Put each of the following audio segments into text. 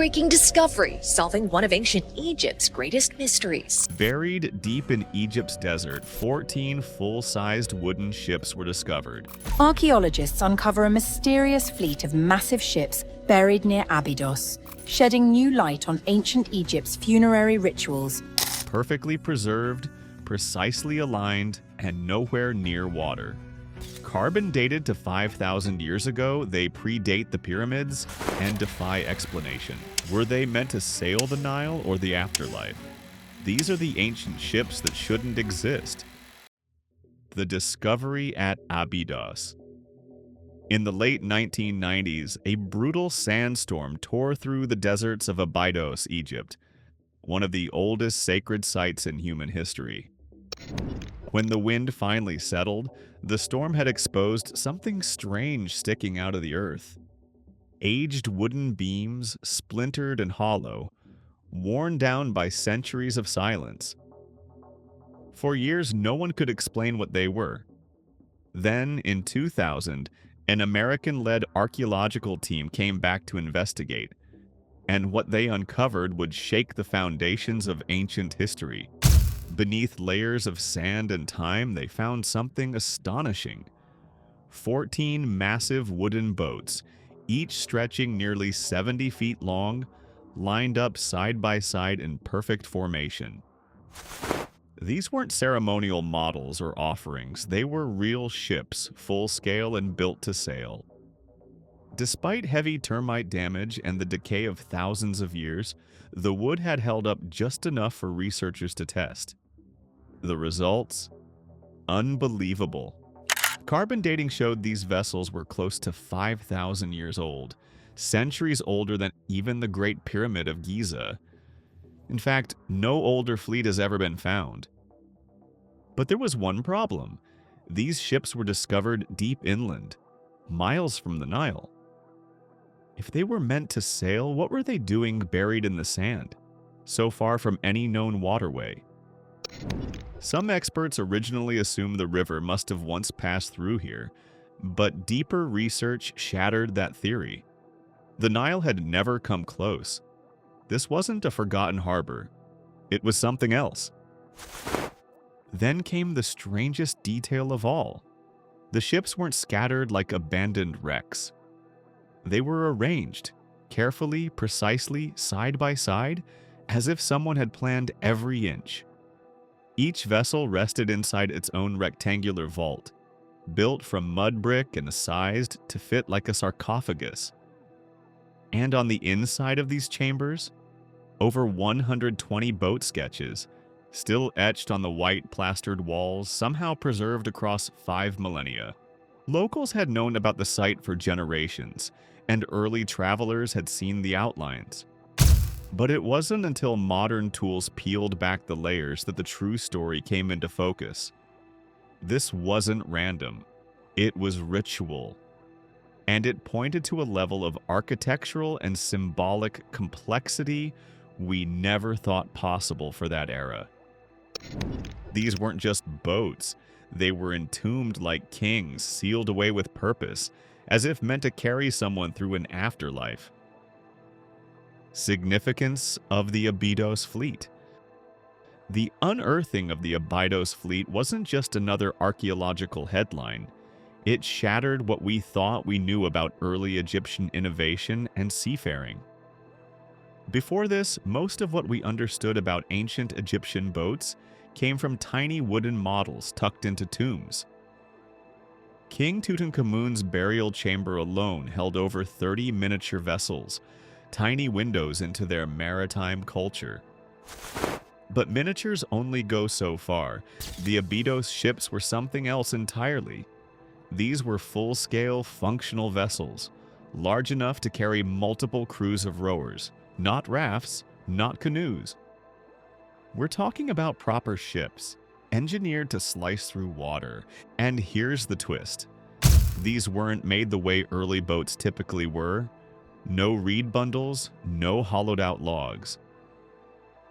groundbreaking discovery, solving one of ancient Egypt's greatest mysteries. Buried deep in Egypt's desert, 14 full-sized wooden ships were discovered. Archaeologists uncover a mysterious fleet of massive ships buried near Abydos, shedding new light on ancient Egypt's funerary rituals. Perfectly preserved, precisely aligned, and nowhere near water. Carbon dated to 5,000 years ago, they predate the pyramids and defy explanation. Were they meant to sail the Nile or the afterlife? These are the ancient ships that shouldn't exist. The discovery at Abydos. In the late 1990s, a brutal sandstorm tore through the deserts of Abydos, Egypt, one of the oldest sacred sites in human history. When the wind finally settled, the storm had exposed something strange sticking out of the earth. Aged wooden beams, splintered and hollow, worn down by centuries of silence. For years, no one could explain what they were. Then, in 2000, an American-led archaeological team came back to investigate, and what they uncovered would shake the foundations of ancient history. Beneath layers of sand and time, they found something astonishing. 14 massive wooden boats, each stretching nearly 70 feet long, lined up side by side in perfect formation. These weren't ceremonial models or offerings, they were real ships, full-scale and built to sail. Despite heavy termite damage and the decay of thousands of years, the wood had held up just enough for researchers to test. The results? Unbelievable. Carbon dating showed these vessels were close to 5,000 years old, centuries older than even the Great Pyramid of Giza. In fact, no older fleet has ever been found. But there was one problem. These ships were discovered deep inland, miles from the Nile. If they were meant to sail, what were they doing buried in the sand, so far from any known waterway? Some experts originally assumed the river must have once passed through here, but deeper research shattered that theory. The Nile had never come close. This wasn't a forgotten harbor. It was something else. Then came the strangest detail of all. The ships weren't scattered like abandoned wrecks. They were arranged, carefully, precisely, side by side, as if someone had planned every inch. Each vessel rested inside its own rectangular vault, built from mud brick and sized to fit like a sarcophagus. And on the inside of these chambers, over 120 boat sketches, still etched on the white plastered walls, somehow preserved across 5 millennia. Locals had known about the site for generations, and early travelers had seen the outlines. But it wasn't until modern tools peeled back the layers that the true story came into focus. This wasn't random. It was ritual. And it pointed to a level of architectural and symbolic complexity we never thought possible for that era. These weren't just boats. They were entombed like kings, sealed away with purpose, as if meant to carry someone through an afterlife. Significance of the Abydos Fleet. The unearthing of the Abydos Fleet wasn't just another archaeological headline. It shattered what we thought we knew about early Egyptian innovation and seafaring. Before this, most of what we understood about ancient Egyptian boats came from tiny wooden models tucked into tombs. King Tutankhamun's burial chamber alone held over 30 miniature vessels, tiny windows into their maritime culture. But miniatures only go so far. The Abydos ships were something else entirely. These were full-scale, functional vessels, large enough to carry multiple crews of rowers, not rafts, not canoes. We're talking about proper ships, engineered to slice through water. And here's the twist. These weren't made the way early boats typically were. No reed bundles, no hollowed-out logs.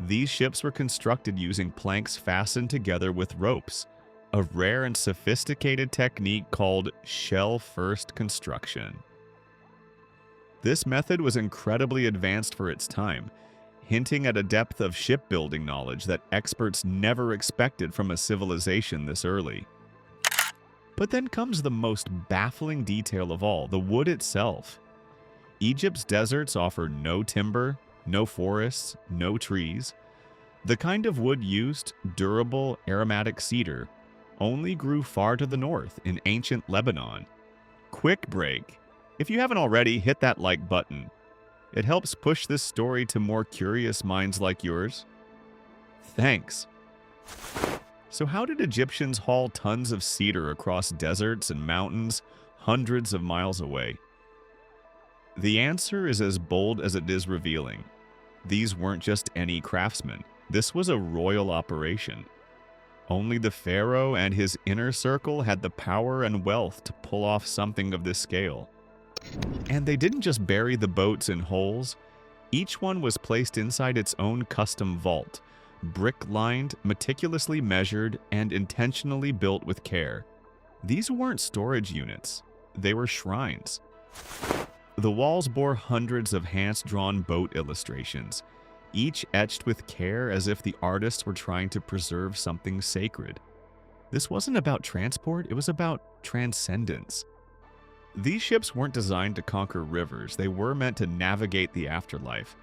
These ships were constructed using planks fastened together with ropes, a rare and sophisticated technique called shell-first construction. This method was incredibly advanced for its time, hinting at a depth of shipbuilding knowledge that experts never expected from a civilization this early. But then comes the most baffling detail of all, the wood itself. Egypt's deserts offer no timber, no forests, no trees. The kind of wood used, durable, aromatic cedar, only grew far to the north in ancient Lebanon. Quick break. If you haven't already, hit that like button. It helps push this story to more curious minds like yours. Thanks. So how did Egyptians haul tons of cedar across deserts and mountains hundreds of miles away? The answer is as bold as it is revealing. These weren't just any craftsmen. This was a royal operation. Only the pharaoh and his inner circle had the power and wealth to pull off something of this scale. And they didn't just bury the boats in holes. Each one was placed inside its own custom vault, brick-lined, meticulously measured, and intentionally built with care. These weren't storage units. They were shrines. The walls bore hundreds of hand-drawn boat illustrations, each etched with care as if the artists were trying to preserve something sacred. This wasn't about transport, it was about transcendence. These ships weren't designed to conquer rivers, they were meant to navigate the afterlife,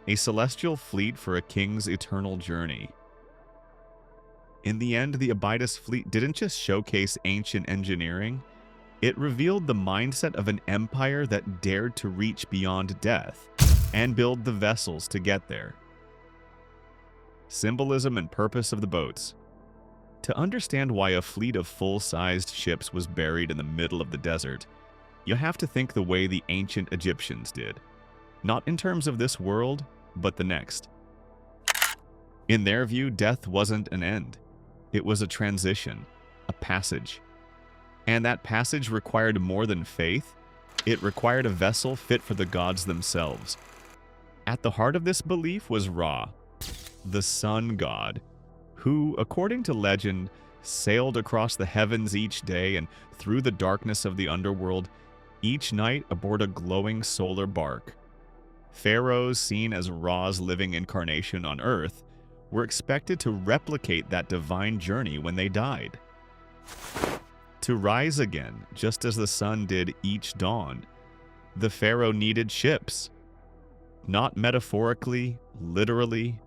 a celestial fleet for a king's eternal journey. In the end, the Abydos Fleet didn't just showcase ancient engineering, it revealed the mindset of an empire that dared to reach beyond death and build the vessels to get there. Symbolism and purpose of the boats. To understand why a fleet of full-sized ships was buried in the middle of the desert, you have to think the way the ancient Egyptians did. Not in terms of this world, but the next. In their view, death wasn't an end. It was a transition, a passage. And that passage required more than faith. It required a vessel fit for the gods themselves. At the heart of this belief was Ra, the sun god, who, according to legend, sailed across the heavens each day and through the darkness of the underworld, each night aboard a glowing solar bark. Pharaohs, seen as Ra's living incarnation on Earth, were expected to replicate that divine journey when they died. To rise again, just as the sun did each dawn, the pharaoh needed ships. Not metaphorically, literally.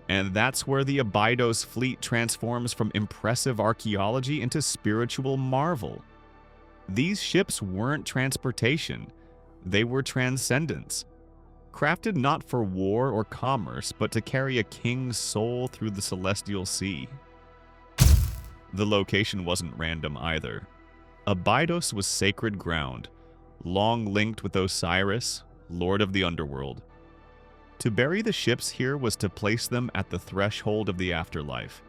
And that's where the Abydos Fleet transforms from impressive archaeology into spiritual marvel. These ships weren't transportation, they were transcendence. Crafted not for war or commerce, but to carry a king's soul through the celestial sea. The location wasn't random either. Abydos was sacred ground, long linked with Osiris, lord of the underworld. To bury the ships here was to place them at the threshold of the afterlife.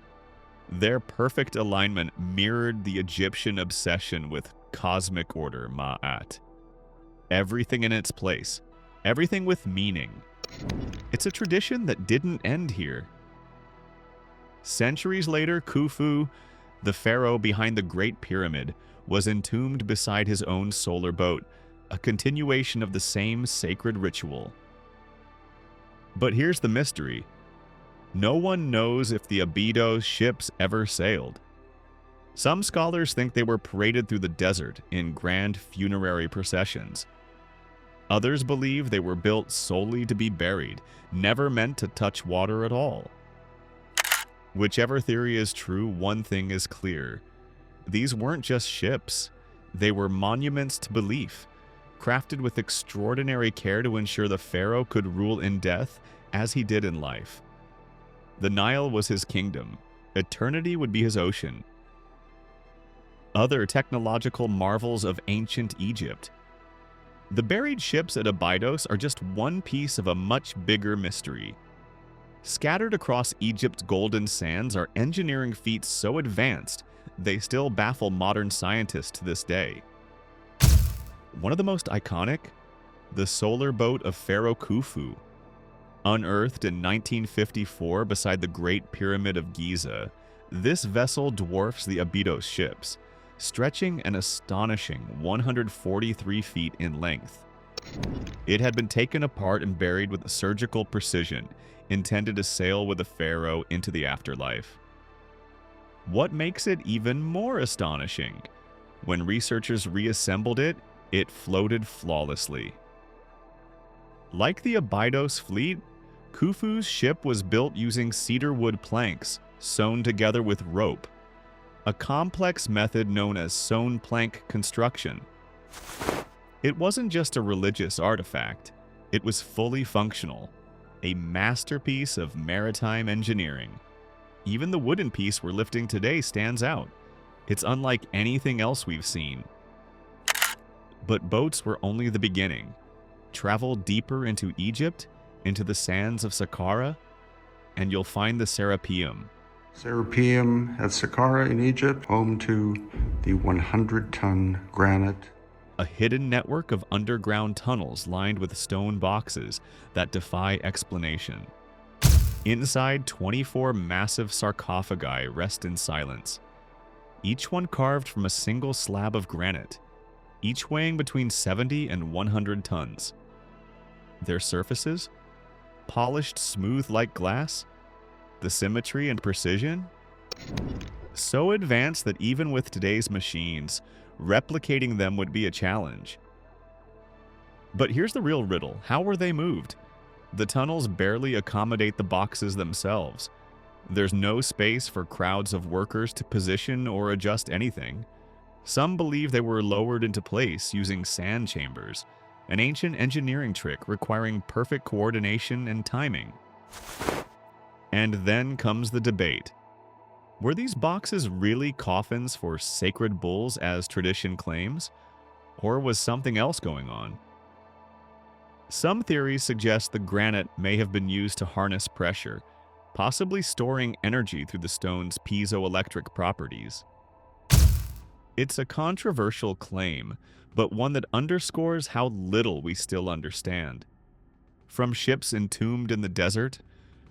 Their perfect alignment mirrored the Egyptian obsession with cosmic order, Ma'at. Everything in its place, everything with meaning. It's a tradition that didn't end here. Centuries later, Khufu, the pharaoh behind the Great Pyramid, was entombed beside his own solar boat, a continuation of the same sacred ritual. But here's the mystery. No one knows if the Abydos ships ever sailed. Some scholars think they were paraded through the desert in grand funerary processions. Others believe they were built solely to be buried, never meant to touch water at all. Whichever theory is true, one thing is clear. These weren't just ships. They were monuments to belief, crafted with extraordinary care to ensure the pharaoh could rule in death as he did in life. The Nile was his kingdom. Eternity would be his ocean. Other technological marvels of ancient Egypt. The buried ships at Abydos are just one piece of a much bigger mystery. Scattered across Egypt's golden sands are engineering feats so advanced, they still baffle modern scientists to this day. One of the most iconic? The solar boat of Pharaoh Khufu. Unearthed in 1954 beside the Great Pyramid of Giza, this vessel dwarfs the Abydos ships, stretching an astonishing 143 feet in length. It had been taken apart and buried with surgical precision, intended to sail with the pharaoh into the afterlife. What makes it even more astonishing? When researchers reassembled it, it floated flawlessly. Like the Abydos Fleet, Khufu's ship was built using cedar wood planks sewn together with rope, a complex method known as sewn plank construction. It wasn't just a religious artifact, it was fully functional, a masterpiece of maritime engineering. Even the wooden piece we're lifting today stands out. It's unlike anything else we've seen. But boats were only the beginning. Travel deeper into Egypt, into the sands of Saqqara, and you'll find the Serapeum. Serapeum at Saqqara in Egypt, home to the 100-ton granite. A hidden network of underground tunnels lined with stone boxes that defy explanation. Inside, 24 massive sarcophagi rest in silence, each one carved from a single slab of granite, each weighing between 70 and 100 tons. Their surfaces? Polished smooth like glass? The symmetry and precision? So advanced that even with today's machines, replicating them would be a challenge. But here's the real riddle. How were they moved? The tunnels barely accommodate the boxes themselves. There's no space for crowds of workers to position or adjust anything. Some believe they were lowered into place using sand chambers, an ancient engineering trick requiring perfect coordination and timing. And then comes the debate. Were these boxes really coffins for sacred bulls as tradition claims? Or was something else going on? Some theories suggest the granite may have been used to harness pressure, possibly storing energy through the stone's piezoelectric properties. It's a controversial claim, but one that underscores how little we still understand. From ships entombed in the desert,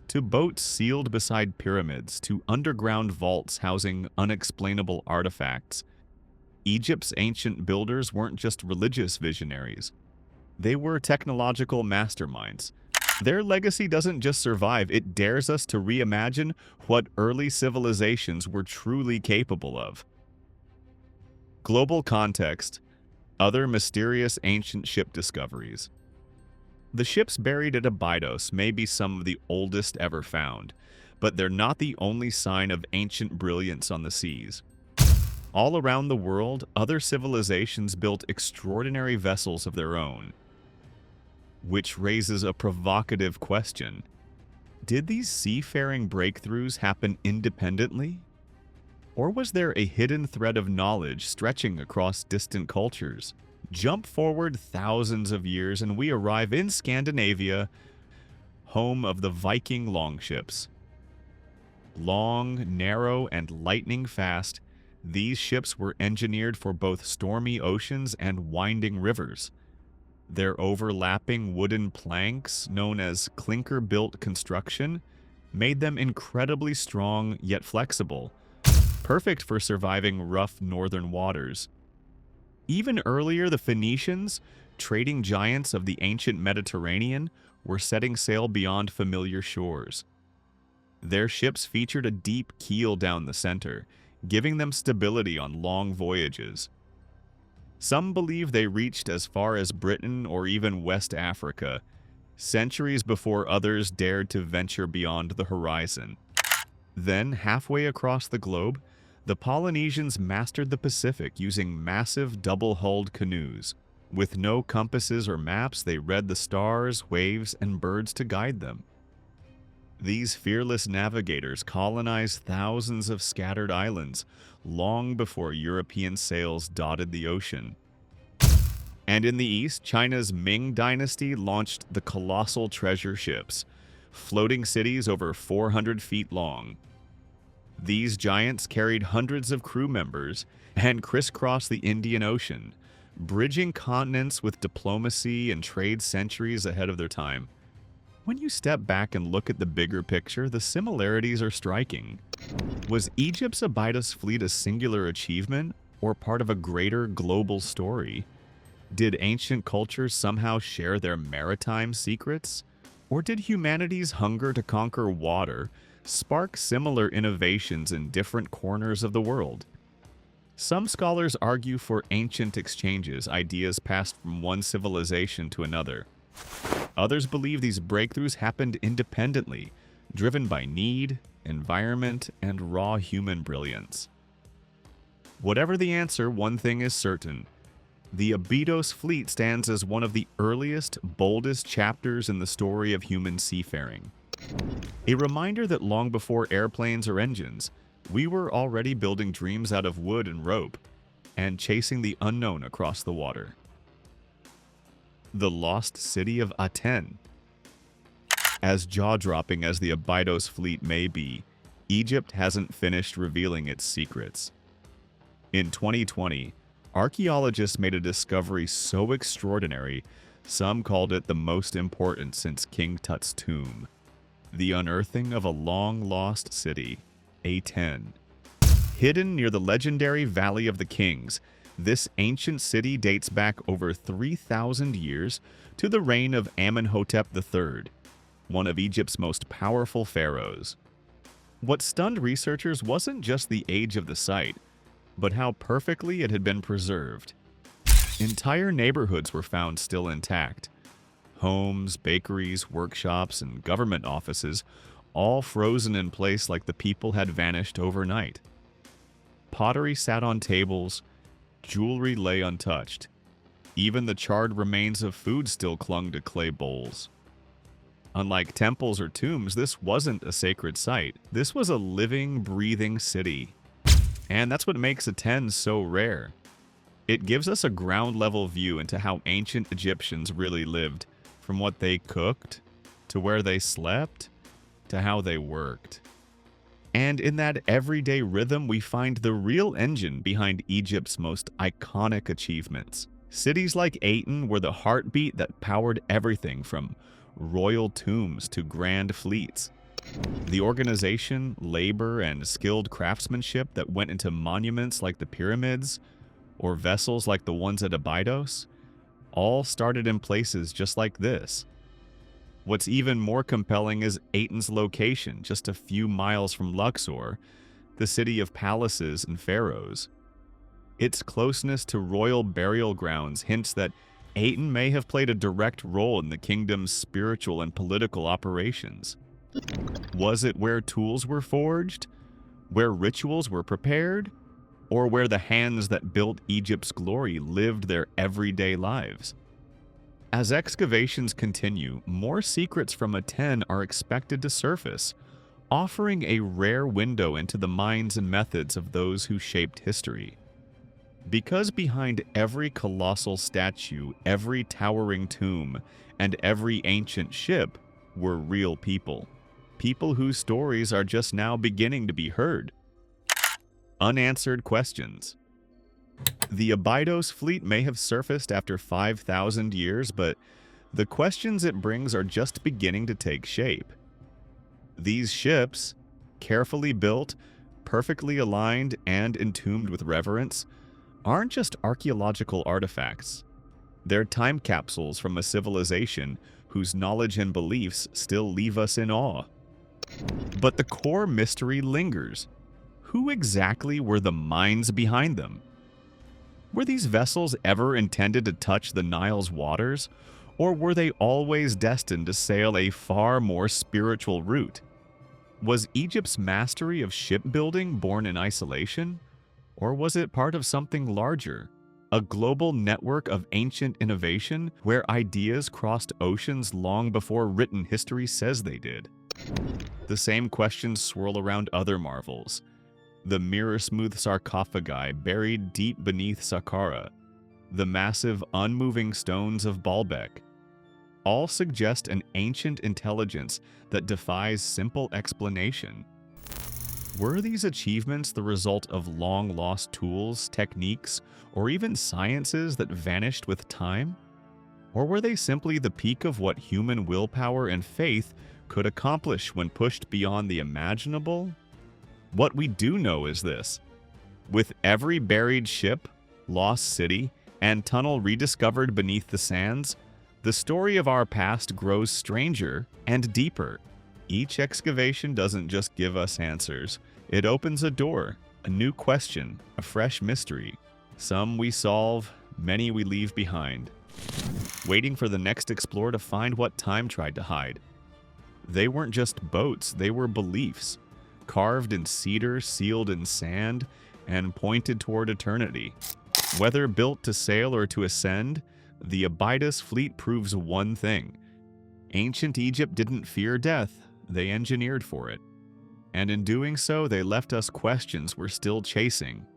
to boats sealed beside pyramids, to underground vaults housing unexplainable artifacts, Egypt's ancient builders weren't just religious visionaries. They were technological masterminds. Their legacy doesn't just survive, it dares us to reimagine what early civilizations were truly capable of. Global context: other mysterious ancient ship discoveries. The ships buried at Abydos may be some of the oldest ever found, but they're not the only sign of ancient brilliance on the seas. All around the world, other civilizations built extraordinary vessels of their own. Which raises a provocative question. Did these seafaring breakthroughs happen independently? Or was there a hidden thread of knowledge stretching across distant cultures? Jump forward thousands of years and we arrive in Scandinavia, home of the Viking longships. Long, narrow, and lightning fast, these ships were engineered for both stormy oceans and winding rivers. Their overlapping wooden planks, known as clinker-built construction, made them incredibly strong yet flexible, perfect for surviving rough northern waters. Even earlier, the Phoenicians, trading giants of the ancient Mediterranean, were setting sail beyond familiar shores. Their ships featured a deep keel down the center, giving them stability on long voyages. Some believe they reached as far as Britain or even West Africa, centuries before others dared to venture beyond the horizon. Then, halfway across the globe, the Polynesians mastered the Pacific using massive double-hulled canoes. With no compasses or maps, they read the stars, waves, and birds to guide them. These fearless navigators colonized thousands of scattered islands long before European sails dotted the ocean. And in the east, China's Ming dynasty launched the colossal treasure ships, floating cities over 400 feet long. These giants carried hundreds of crew members and crisscrossed the Indian Ocean, bridging continents with diplomacy and trade centuries ahead of their time. When you step back and look at the bigger picture, the similarities are striking. Was Egypt's Abydos fleet a singular achievement or part of a greater global story? Did ancient cultures somehow share their maritime secrets? Or did humanity's hunger to conquer water spark similar innovations in different corners of the world? Some scholars argue for ancient exchanges, ideas passed from one civilization to another. Others believe these breakthroughs happened independently, driven by need, environment, and raw human brilliance. Whatever the answer, one thing is certain. The Abydos Fleet stands as one of the earliest, boldest chapters in the story of human seafaring. A reminder that long before airplanes or engines, we were already building dreams out of wood and rope, and chasing the unknown across the water. The lost city of Aten. As jaw-dropping as the Abydos Fleet may be, Egypt hasn't finished revealing its secrets. In 2020, archaeologists made a discovery so extraordinary, some called it the most important since King Tut's tomb: the unearthing of a long-lost city, Aten. Hidden near the legendary Valley of the Kings, this ancient city dates back over 3,000 years to the reign of Amenhotep III, one of Egypt's most powerful pharaohs. What stunned researchers wasn't just the age of the site, but how perfectly it had been preserved. Entire neighborhoods were found still intact. Homes, bakeries, workshops, and government offices all frozen in place like the people had vanished overnight. Pottery sat on tables, jewelry lay untouched. Even the charred remains of food still clung to clay bowls. Unlike temples or tombs, this wasn't a sacred site. This was a living, breathing city. And that's what makes Aten so rare. It gives us a ground-level view into how ancient Egyptians really lived, from what they cooked, to where they slept, to how they worked. And in that everyday rhythm, we find the real engine behind Egypt's most iconic achievements. Cities like Aten were the heartbeat that powered everything from royal tombs to grand fleets. The organization, labor, and skilled craftsmanship that went into monuments like the pyramids, or vessels like the ones at Abydos, all started in places just like this. What's even more compelling is Aten's location, just a few miles from Luxor, the city of palaces and pharaohs. Its closeness to royal burial grounds hints that Aten may have played a direct role in the kingdom's spiritual and political operations. Was it where tools were forged, where rituals were prepared, or where the hands that built Egypt's glory lived their everyday lives? As excavations continue, more secrets from Aten are expected to surface, offering a rare window into the minds and methods of those who shaped history. Because behind every colossal statue, every towering tomb, and every ancient ship were real people. People whose stories are just now beginning to be heard. Unanswered questions. The Abydos Fleet may have surfaced after 5,000 years, but the questions it brings are just beginning to take shape. These ships, carefully built, perfectly aligned, and entombed with reverence, aren't just archaeological artifacts. They're time capsules from a civilization whose knowledge and beliefs still leave us in awe. But the core mystery lingers. Who exactly were the minds behind them? Were these vessels ever intended to touch the Nile's waters, or were they always destined to sail a far more spiritual route? Was Egypt's mastery of shipbuilding born in isolation, or was it part of something larger? A global network of ancient innovation where ideas crossed oceans long before written history says they did. The same questions swirl around other marvels. The mirror-smooth sarcophagi buried deep beneath Saqqara, the massive unmoving stones of Baalbek, all suggest an ancient intelligence that defies simple explanation. Were these achievements the result of long-lost tools, techniques, or even sciences that vanished with time? Or were they simply the peak of what human willpower and faith could accomplish when pushed beyond the imaginable? What we do know is this: with every buried ship, lost city, and tunnel rediscovered beneath the sands, the story of our past grows stranger and deeper. Each excavation doesn't just give us answers. It opens a door, a new question, a fresh mystery. Some we solve, many we leave behind, waiting for the next explorer to find what time tried to hide. They weren't just boats, they were beliefs, carved in cedar, sealed in sand, and pointed toward eternity. Whether built to sail or to ascend, the Abydos Fleet proves one thing. Ancient Egypt didn't fear death, they engineered for it. And in doing so, they left us questions we're still chasing.